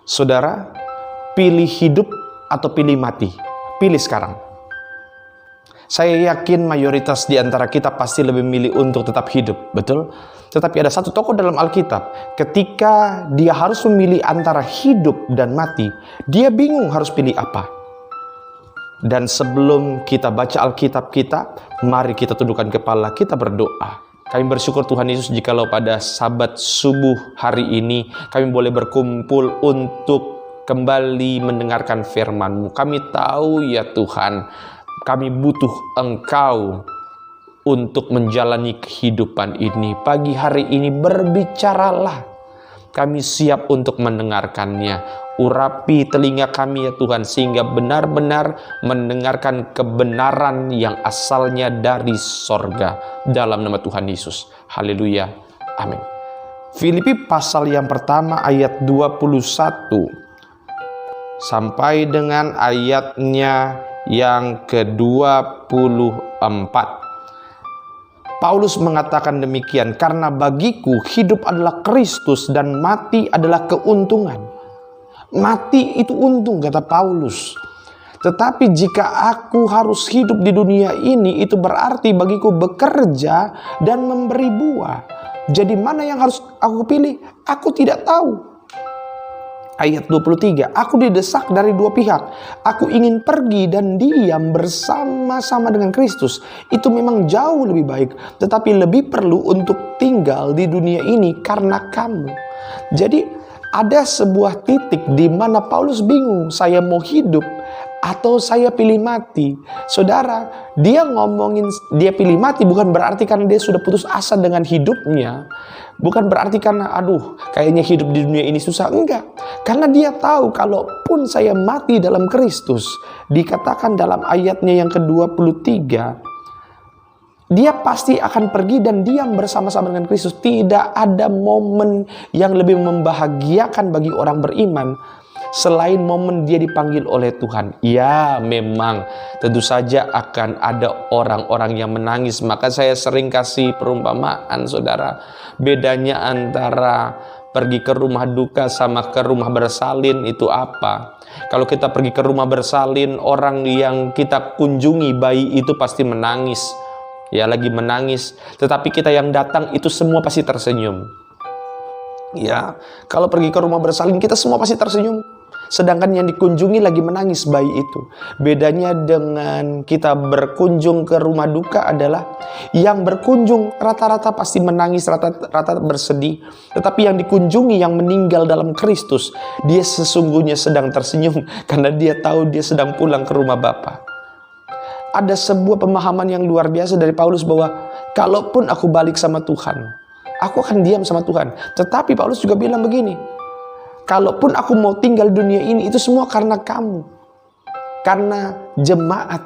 Saudara, pilih hidup atau pilih mati? Pilih sekarang. Saya yakin mayoritas di antara kita pasti lebih memilih untuk tetap hidup, betul? Tetapi ada satu tokoh dalam Alkitab, ketika dia harus memilih antara hidup dan mati, dia bingung harus pilih apa. Dan sebelum kita baca Alkitab kita, mari kita tundukkan kepala, kita berdoa. Kami bersyukur Tuhan Yesus jikalau pada sabat subuh hari ini kami boleh berkumpul untuk kembali mendengarkan firman-Mu. Kami tahu ya Tuhan, kami butuh Engkau untuk menjalani kehidupan ini. Pagi hari ini berbicaralah, kami siap untuk mendengarkannya. Urapi telinga kami ya Tuhan, sehingga benar-benar mendengarkan kebenaran yang asalnya dari sorga. Dalam nama Tuhan Yesus. Haleluya. Amin. Filipi pasal yang pertama ayat 21 sampai dengan ayatnya yang ke-24. Paulus mengatakan demikian, karena bagiku hidup adalah Kristus dan mati adalah keuntungan. Mati itu untung, kata Paulus. Tetapi jika aku harus hidup di dunia ini, itu berarti bagiku bekerja dan memberi buah. Jadi mana yang harus aku pilih? Aku tidak tahu. Ayat 23, aku didesak dari dua pihak. Aku ingin pergi dan diam bersama-sama dengan Kristus. Itu memang jauh lebih baik. Tetapi lebih perlu untuk tinggal di dunia ini karena kamu. Jadi ada sebuah titik di mana Paulus bingung, saya mau hidup atau saya pilih mati. Saudara, dia ngomongin dia pilih mati bukan berarti karena dia sudah putus asa dengan hidupnya. Bukan berarti karena kayaknya hidup di dunia ini susah. Enggak. Karena dia tahu kalaupun saya mati dalam Kristus, dikatakan dalam ayatnya yang ke-23, dia pasti akan pergi dan diam bersama-sama dengan Kristus. Tidak ada momen yang lebih membahagiakan bagi orang beriman selain momen dia dipanggil oleh Tuhan. Ya, memang tentu saja akan ada orang-orang yang menangis. Maka saya sering kasih perumpamaan, saudara. Bedanya antara pergi ke rumah duka sama ke rumah bersalin itu apa? Kalau kita pergi ke rumah bersalin, orang yang kita kunjungi, bayi itu pasti menangis. Ya, lagi menangis. Tetapi kita yang datang itu semua pasti tersenyum. Ya, kalau pergi ke rumah bersalin kita semua pasti tersenyum. Sedangkan yang dikunjungi lagi menangis, bayi itu. Bedanya dengan kita berkunjung ke rumah duka adalah yang berkunjung rata-rata pasti menangis, rata-rata bersedih. Tetapi yang dikunjungi, yang meninggal dalam Kristus, dia sesungguhnya sedang tersenyum karena dia tahu dia sedang pulang ke rumah Bapa. Ada sebuah pemahaman yang luar biasa dari Paulus bahwa kalaupun aku balik sama Tuhan, aku akan diam sama Tuhan. Tetapi Paulus juga bilang begini, kalaupun aku mau tinggal di dunia ini, itu semua karena kamu. Karena jemaat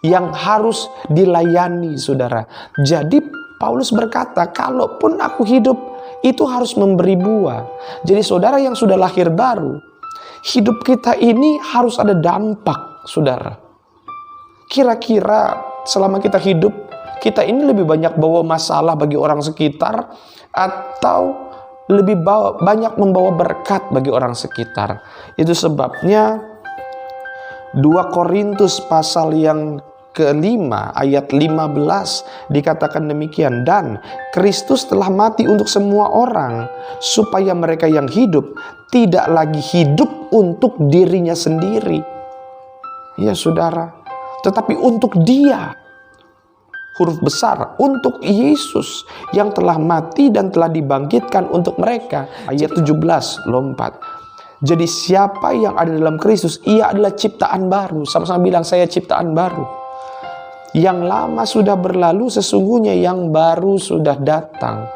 yang harus dilayani, saudara. Jadi Paulus berkata, kalaupun aku hidup, itu harus memberi buah. Jadi saudara yang sudah lahir baru, hidup kita ini harus ada dampak, saudara. Kira-kira selama kita hidup, kita ini lebih banyak bawa masalah bagi orang sekitar atau lebih banyak membawa berkat bagi orang sekitar? Itu sebabnya 2 Korintus pasal yang ke-5 ayat 15 dikatakan demikian, dan Kristus telah mati untuk semua orang supaya mereka yang hidup tidak lagi hidup untuk dirinya sendiri. Ya saudara, tetapi untuk Dia, huruf besar, untuk Yesus yang telah mati dan telah dibangkitkan untuk mereka. Ayat 17 lompat. Jadi siapa yang ada dalam Kristus, ia adalah ciptaan baru. Sama-sama bilang, saya ciptaan baru. Yang lama sudah berlalu, sesungguhnya yang baru sudah datang.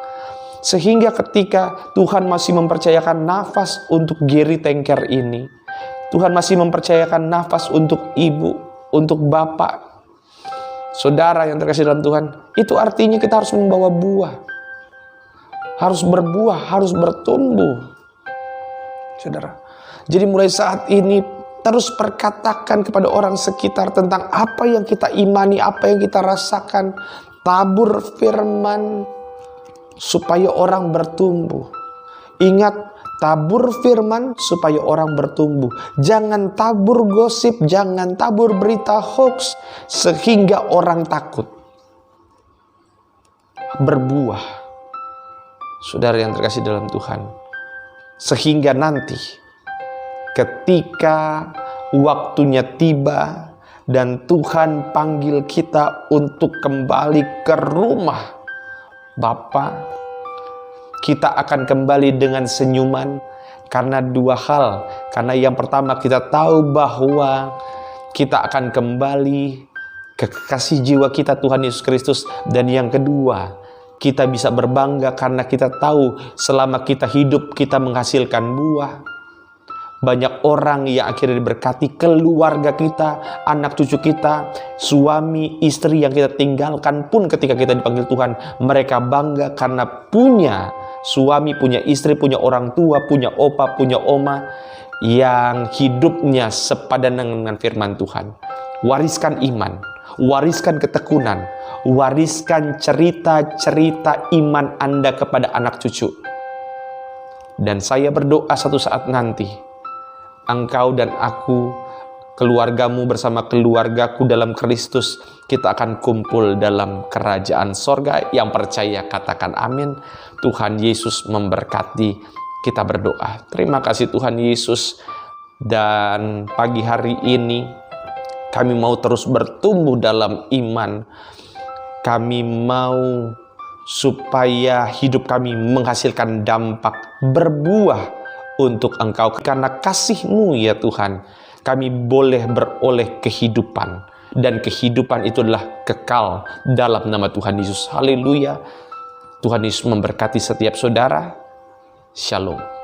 Sehingga ketika Tuhan masih mempercayakan nafas untuk Gary Tengker ini, Tuhan masih mempercayakan nafas untuk ibu, untuk bapak, saudara yang terkasih dalam Tuhan, itu artinya kita harus membawa buah. Harus berbuah, harus bertumbuh. Saudara, jadi mulai saat ini terus perkatakan kepada orang sekitar tentang apa yang kita imani, apa yang kita rasakan. Tabur firman supaya orang bertumbuh. Ingat, Tabur firman supaya orang bertumbuh. Jangan tabur gosip, jangan tabur berita hoax sehingga orang takut. Berbuah, saudara yang terkasih dalam Tuhan, sehingga nanti ketika waktunya tiba dan Tuhan panggil kita untuk kembali ke rumah Bapa, kita akan kembali dengan senyuman karena dua hal. Karena yang pertama, kita tahu bahwa kita akan kembali ke kekasih jiwa kita, Tuhan Yesus Kristus. Dan yang kedua, kita bisa berbangga karena kita tahu selama kita hidup, kita menghasilkan buah. Banyak orang yang akhirnya diberkati, keluarga kita, anak cucu kita, suami, istri yang kita tinggalkan pun ketika kita dipanggil Tuhan, mereka bangga karena punya suami, punya istri, punya orang tua, punya opa, punya oma yang hidupnya sepadan dengan firman Tuhan. Wariskan iman, wariskan ketekunan, wariskan cerita-cerita iman Anda kepada anak cucu. Dan saya berdoa satu saat nanti, engkau dan aku, keluargamu bersama keluargaku dalam Kristus, kita akan kumpul dalam kerajaan sorga. Yang percaya katakan amin. Tuhan Yesus memberkati. Kita berdoa. Terima kasih Tuhan Yesus. Dan pagi hari ini kami mau terus bertumbuh dalam iman. Kami mau supaya hidup kami menghasilkan dampak, berbuah untuk Engkau. Karena kasih-Mu ya Tuhan, kami boleh beroleh kehidupan. Dan kehidupan itu adalah kekal dalam nama Tuhan Yesus. Haleluya. Tuhan Yesus memberkati setiap saudara. Shalom.